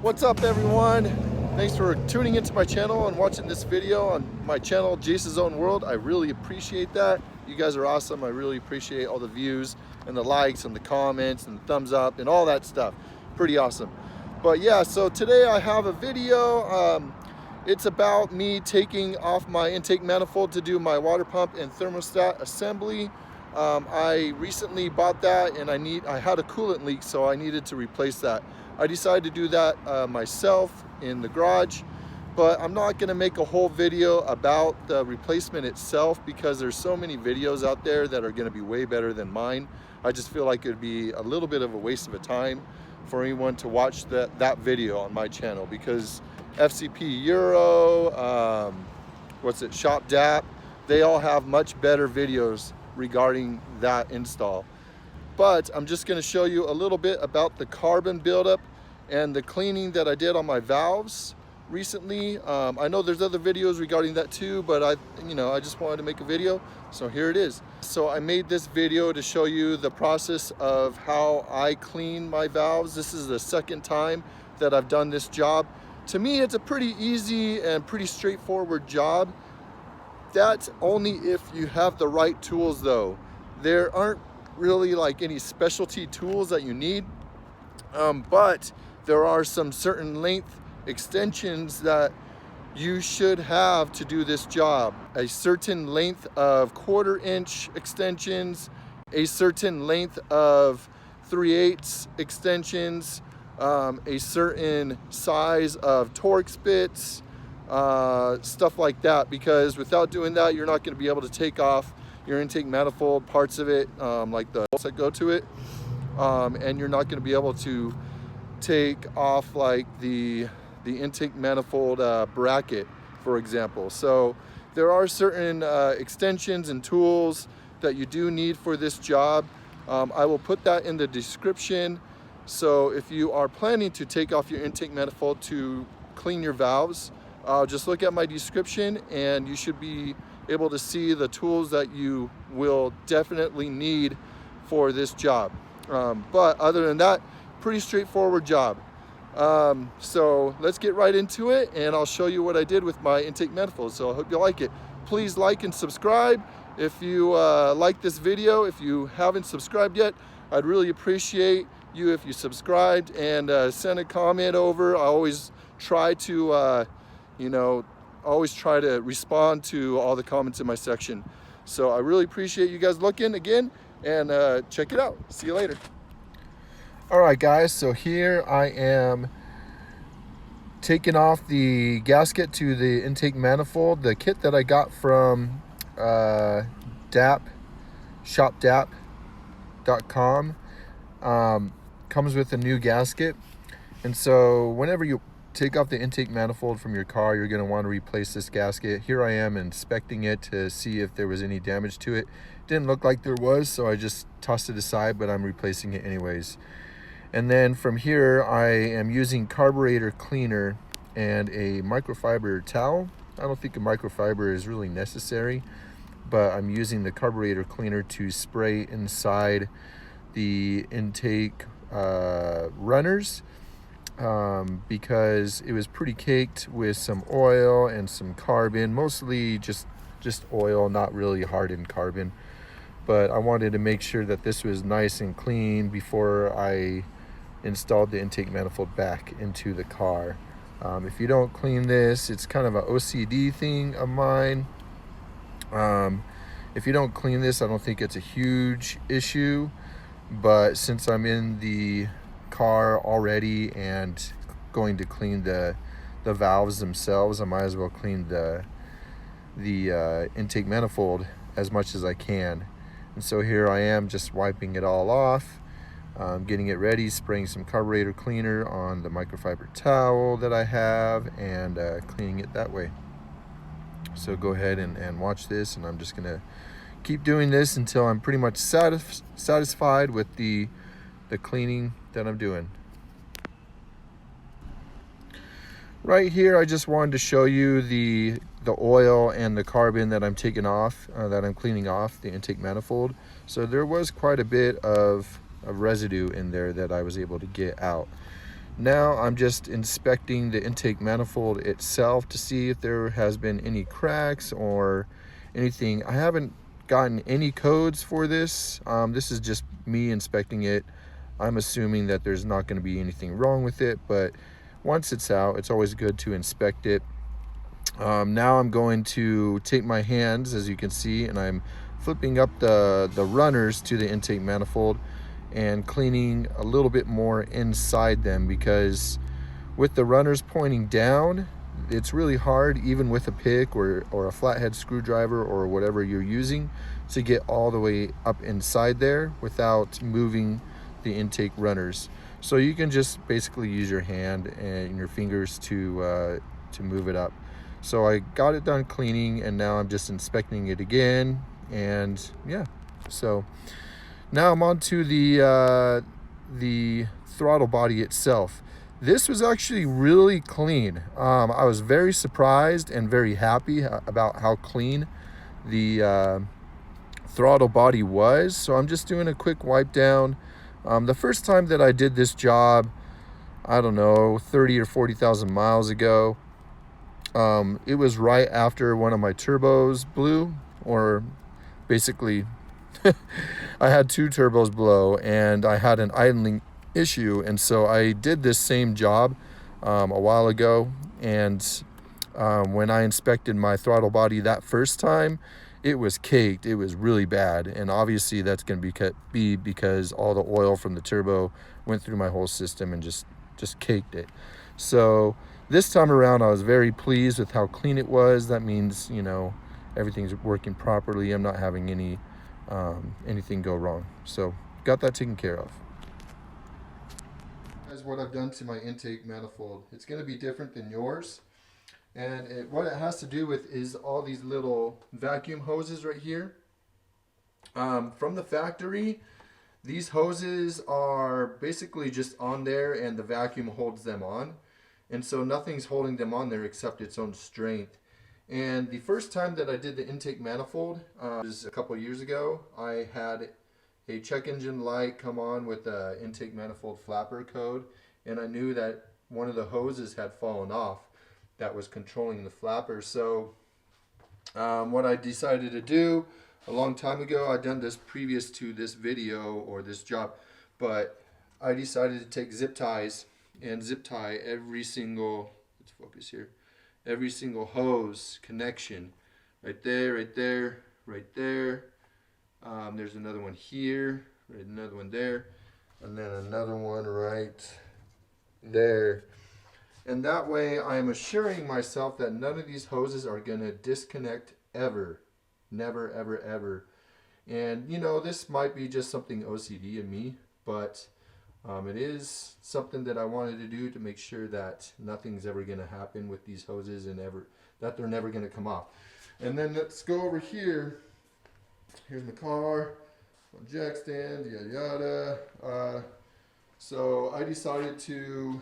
What's up, everyone? Thanks for tuning into my channel and watching this video on my channel, Jason's Own World. I really appreciate that. You guys are awesome. I really appreciate all the views and the likes and the comments and the thumbs up and all that stuff. Pretty awesome. But yeah, so today I have a video. It's about me taking off my intake manifold to do my water pump and thermostat assembly. I recently bought that and I had a coolant leak, so I needed to replace that. I decided to do that myself in the garage, but I'm not going to make a whole video about the replacement itself because there's so many videos out there that are going to be way better than mine. I just feel like it would be a little bit of a waste of a time for anyone to watch that video on my channel, because FCP Euro, Shop DAP, they all have much better videos regarding that install. But I'm just going to show you a little bit about the carbon buildup and the cleaning that I did on my valves recently. I know there's other videos regarding that too, but I just wanted to make a video, so here it is. So I made this video to show you the process of how I clean my valves. This is the second time that I've done this job. To me, it's a pretty easy and pretty straightforward job. That's only if you have the right tools though. There aren't really like any specialty tools that you need, but there are some certain length extensions that you should have to do this job. A certain length of 1/4 inch extensions, a certain length of 3/8 extensions, a certain size of torx bits, stuff like that, because without doing that, you're not going to be able to take off your intake manifold, parts of it, like the bolts that go to it, and you're not going to be able to take off like the intake manifold bracket, for example. So there are certain extensions and tools that you do need for this job. I will put that in the description. So if you are planning to take off your intake manifold to clean your valves, just look at my description and you should be able to see the tools that you will definitely need for this job. But other than that, pretty straightforward job. So let's get right into it and I'll show you what I did with my intake manifold. So I hope you like it. Please like and subscribe if you like this video. If you haven't subscribed yet, I'd really appreciate you if you subscribed and send a comment over. I always try to respond to all the comments in my section. So I really appreciate you guys looking again, and check it out. See you later. All right, guys, so here I am taking off the gasket to the intake manifold. The kit that I got from DAP, shopdap.com, comes with a new gasket. And so whenever you take off the intake manifold from your car, you're going to want to replace this gasket. Here I am inspecting it to see if there was any damage to it. Didn't look like there was, so I just tossed it aside, but I'm replacing it anyways. And then from here, I am using carburetor cleaner and a microfiber towel. I don't think a microfiber is really necessary, but I'm using the carburetor cleaner to spray inside the intake runners, because it was pretty caked with some oil and some carbon, mostly just oil, not really hardened carbon. But I wanted to make sure that this was nice and clean before I installed the intake manifold back into the car. If you don't clean this, it's kind of an OCD thing of mine. If you don't clean this, I don't think it's a huge issue, but since I'm in the car already and going to clean the valves themselves, I might as well clean the intake manifold as much as I can. And so here I am just wiping it all off, getting it ready, spraying some carburetor cleaner on the microfiber towel that I have, and cleaning it that way. So go ahead and watch this, and I'm just gonna keep doing this until I'm pretty much satisfied with the cleaning that I'm doing. Right here, I just wanted to show you the oil and the carbon that I'm taking off, that I'm cleaning off the intake manifold. So there was quite a bit of residue in there that I was able to get out. Now I'm just inspecting the intake manifold itself to see if there has been any cracks or anything. I haven't gotten any codes for this. This is just me inspecting it. I'm assuming that there's not going to be anything wrong with it, but once it's out, it's always good to inspect it. Now I'm going to take my hands, as you can see, and I'm flipping up the runners to the intake manifold and cleaning a little bit more inside them, because with the runners pointing down, it's really hard, even with a pick or a flathead screwdriver or whatever you're using, to get all the way up inside there without moving the intake runners. So you can just basically use your hand and your fingers to move it up. So I got it done cleaning, and now I'm just inspecting it again, and yeah. So now I'm on to the throttle body itself. This was actually really clean. I was very surprised and very happy about how clean the throttle body was. So I'm just doing a quick wipe down. The first time that I did this job, I don't know, 30 or 40,000 miles ago, it was right after one of my turbos blew, or basically I had two turbos blow and I had an idling issue, and so I did this same job a while ago, and when I inspected my throttle body that first time, it was caked. It was really bad, and obviously that's going to be because all the oil from the turbo went through my whole system and just caked it. So this time around, I was very pleased with how clean it was. That means, you know, everything's working properly. I'm not having anything go wrong. So got that taken care of. That's what I've done to my intake manifold. It's going to be different than yours. And what it has to do with is all these little vacuum hoses right here. From the factory, these hoses are basically just on there, and the vacuum holds them on. And so nothing's holding them on there except its own strength. And the first time that I did the intake manifold was a couple years ago. I had a check engine light come on with the intake manifold flapper code, and I knew that one of the hoses had fallen off that was controlling the flapper. So what I decided to do a long time ago, I'd done this previous to this video or this job, but I decided to take zip ties and zip tie every single, let's focus here, every single hose connection. Right there, right there, right there. There's another one here, right, another one there, and then another one right there. And that way I'm assuring myself that none of these hoses are going to disconnect ever. Never, ever, ever. And, you know, this might be just something OCD in me, but it is something that I wanted to do to make sure that nothing's ever going to happen with these hoses, and that they're never going to come off. And then let's go over here. Here's my car, my jack stand, yada yada. So I decided to,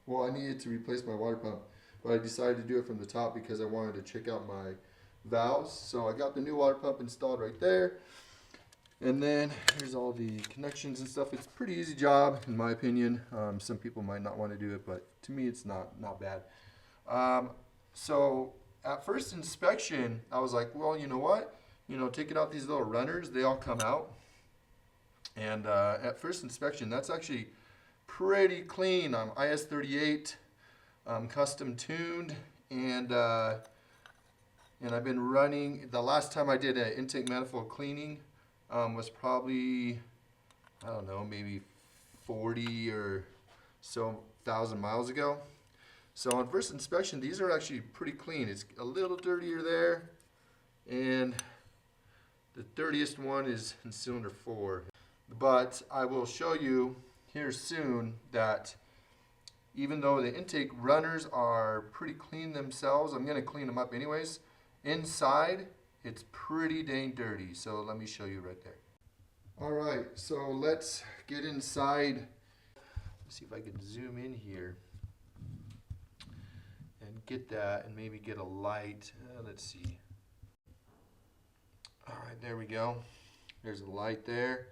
well, I needed to replace my water pump, but I decided to do it from the top because I wanted to check out my valves. So I got the new water pump installed right there. And then here's all the connections and stuff. It's a pretty easy job, in my opinion. Some people might not want to do it, but to me it's not bad. So at first inspection, I was like, well, you know what? You know, taking out these little runners, they all come out. And at first inspection, that's actually pretty clean. I'm IS38, custom tuned, and I've been running. The last time I did an intake manifold cleaning was probably, I don't know, maybe 40 or so thousand miles ago. So on first inspection, these are actually pretty clean. It's a little dirtier there, and the dirtiest one is in cylinder 4. But I will show you here soon that even though the intake runners are pretty clean themselves, I'm going to clean them up anyways. Inside, it's pretty dang dirty. So let me show you right there. Alright, so let's get inside. Let's see if I can zoom in here and get that, and maybe get a light. Let's see. Alright, there we go. There's a light there.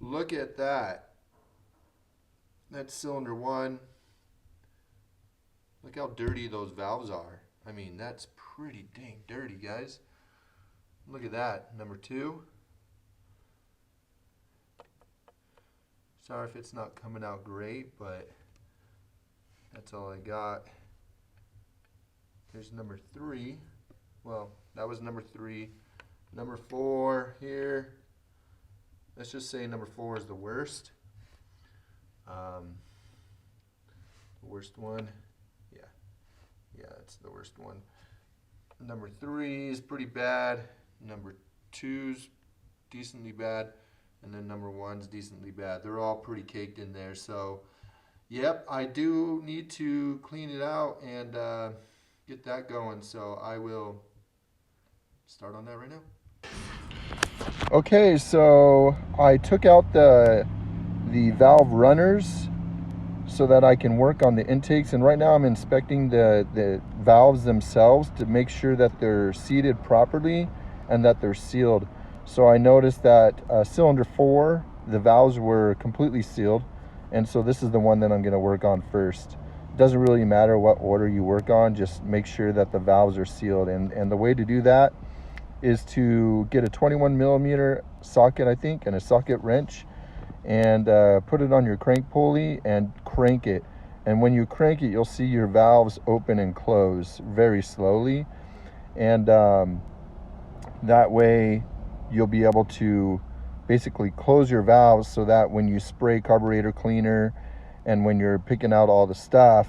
Look at that. That's cylinder 1. Look how dirty those valves are. I mean, that's pretty dang dirty, guys. Look at that, number 2. Sorry if it's not coming out great, but that's all I got. Here's number 3. Well, that was number 3. Number 4 here. Let's just say number 4 is the worst. The worst one. Yeah, it's the worst one. Number 3 is pretty bad. Number 2's decently bad. And then number 1's decently bad. They're all pretty caked in there. So, yep, I do need to clean it out and get that going. So I will start on that right now. Okay, so I took out the valve runners so that I can work on the intakes, and right now I'm inspecting the valves themselves to make sure that they're seated properly and that they're sealed. So I noticed that cylinder 4, the valves were completely sealed, and so this is the one that I'm going to work on first. It doesn't really matter what order you work on, just make sure that the valves are sealed, and the way to do that is to get a 21mm socket, I think, and a socket wrench, and put it on your crank pulley and crank it. And when you crank it, you'll see your valves open and close very slowly, and that way you'll be able to basically close your valves so that when you spray carburetor cleaner and when you're picking out all the stuff,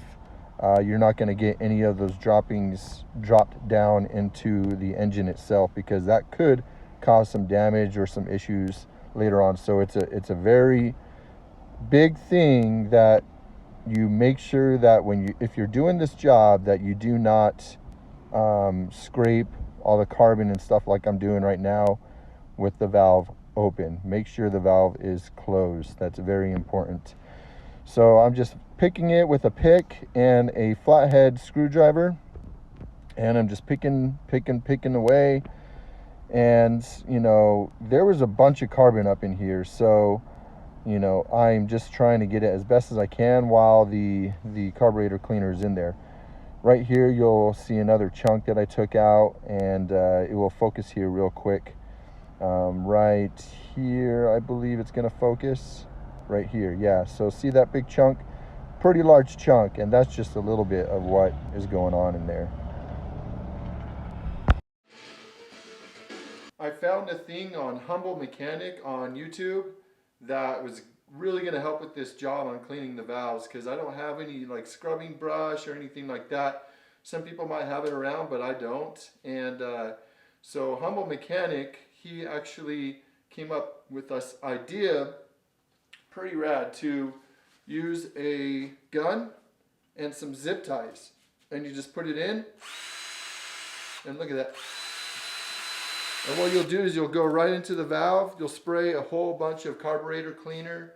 you're not going to get any of those droppings dropped down into the engine itself, because that could cause some damage or some issues later on. So it's a very big thing that you make sure that if you're doing this job, that you do not scrape all the carbon and stuff like I'm doing right now with the valve open. Make sure the valve is closed. That's very important. So I'm just picking it with a pick and a flathead screwdriver, and I'm just picking away. And you know, there was a bunch of carbon up in here, so you know, I'm just trying to get it as best as I can while the carburetor cleaner is in there. Right here you'll see another chunk that I took out, and it will focus here real quick. Right here, I believe it's going to focus. Right here, yeah. So see that big chunk? Pretty large chunk, and that's just a little bit of what is going on in there. I found a thing on Humble Mechanic on YouTube that was really going to help with this job on cleaning the valves, because I don't have any like scrubbing brush or anything like that. Some people might have it around, but I don't. And so Humble Mechanic, he actually came up with this idea, pretty rad, to use a gun and some zip ties, and you just put it in, and look at that. And what you'll do is you'll go right into the valve, you'll spray a whole bunch of carburetor cleaner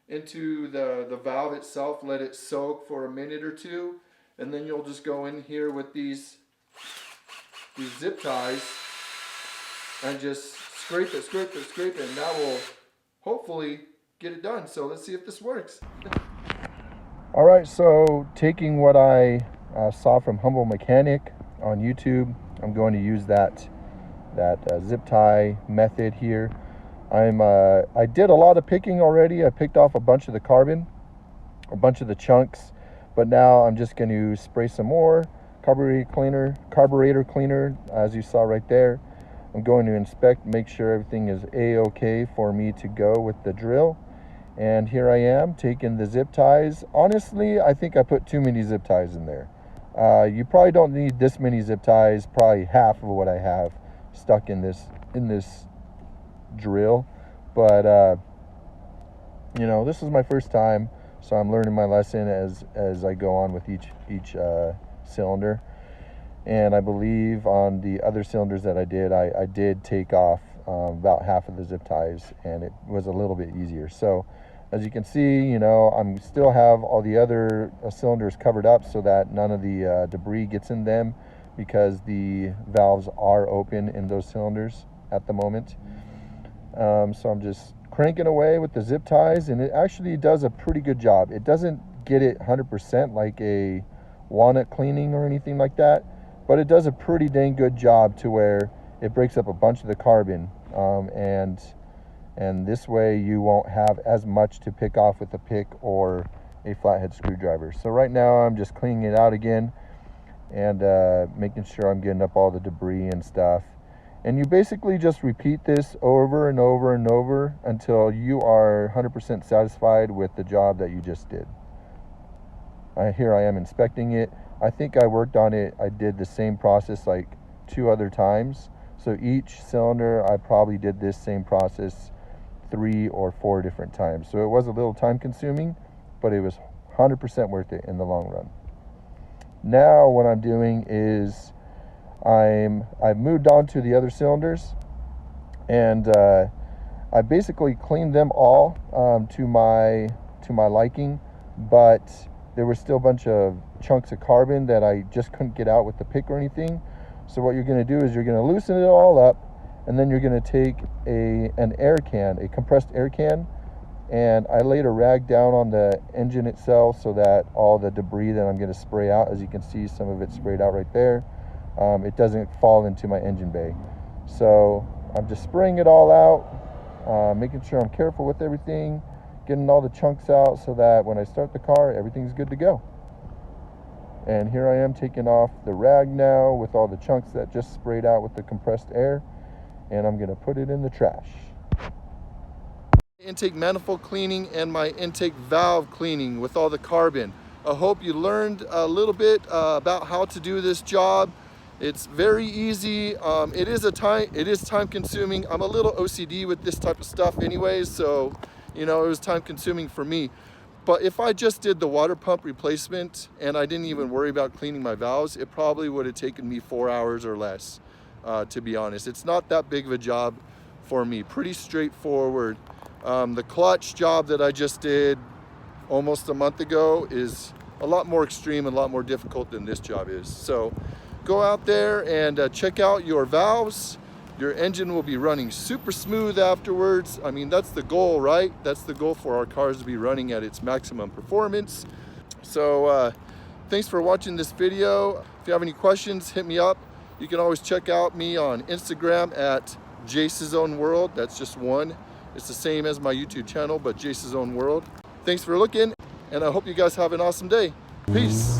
into the valve itself, let it soak for a minute or two, and then you'll just go in here with these zip ties and just scrape it, and that will hopefully get it done. So let's see if this works. All right, so taking what I saw from Humble Mechanic on YouTube, I'm going to use that zip tie method here. I did a lot of picking already. I picked off a bunch of the carbon, a bunch of the chunks, but now I'm just going to spray some more carburetor cleaner, as you saw right there. I'm going to inspect, make sure everything is a-okay for me to go with the drill. And here I am taking the zip ties. Honestly, I think I put too many zip ties in there. You probably don't need this many zip ties, probably half of what I have stuck in this drill. But you know, this is my first time, so I'm learning my lesson as I go on with each cylinder. And I believe on the other cylinders that I did take off about half of the zip ties, and it was a little bit easier. So as you can see, you know, I'm still have all the other cylinders covered up so that none of the debris gets in them, because the valves are open in those cylinders at the moment. So I'm just cranking away with the zip ties, and it actually does a pretty good job. It doesn't get it 100% like a walnut cleaning or anything like that, but it does a pretty dang good job to where it breaks up a bunch of the carbon, and this way you won't have as much to pick off with a pick or a flathead screwdriver. So right now I'm just cleaning it out again and making sure I'm getting up all the debris and stuff. And you basically just repeat this over and over and over until you are 100% satisfied with the job that you just did. Here I am inspecting it. I think I worked on it. I did the same process like 2 other times. So each cylinder, I probably did this same process 3 or 4 different times. So it was a little time consuming, but it was 100% worth it in the long run. Now what I'm doing is I've moved on to the other cylinders, and I basically cleaned them all to my liking, but there was still a bunch of chunks of carbon that I just couldn't get out with the pick or anything. So what you're going to do is you're going to loosen it all up, and then you're going to take an air can, a compressed air can, and I laid a rag down on the engine itself so that all the debris that I'm going to spray out, as you can see, some of it sprayed out right there, it doesn't fall into my engine bay. So I'm just spraying it all out, making sure I'm careful with everything, getting all the chunks out so that when I start the car, everything's good to go. And here I am taking off the rag now with all the chunks that just sprayed out with the compressed air, and I'm going to put it in the trash. Intake manifold cleaning and my intake valve cleaning with all the carbon. I hope you learned a little bit about how to do this job. It's very easy. It is time consuming. I'm a little OCD with this type of stuff anyways, so you know, it was time consuming for me. But if I just did the water pump replacement and I didn't even worry about cleaning my valves, it probably would have taken me 4 hours or less, to be honest. It's not that big of a job for me, pretty straightforward. The clutch job that I just did almost a month ago is a lot more extreme and a lot more difficult than this job is. So go out there and check out your valves. Your engine will be running super smooth afterwards. I mean, that's the goal, right? That's the goal for our cars, to be running at its maximum performance. So thanks for watching this video. If you have any questions, hit me up. You can always check out me on Instagram at Jace's Own World. That's just one. It's the same as my YouTube channel, but Jace's Own World. Thanks for looking, and I hope you guys have an awesome day. Peace.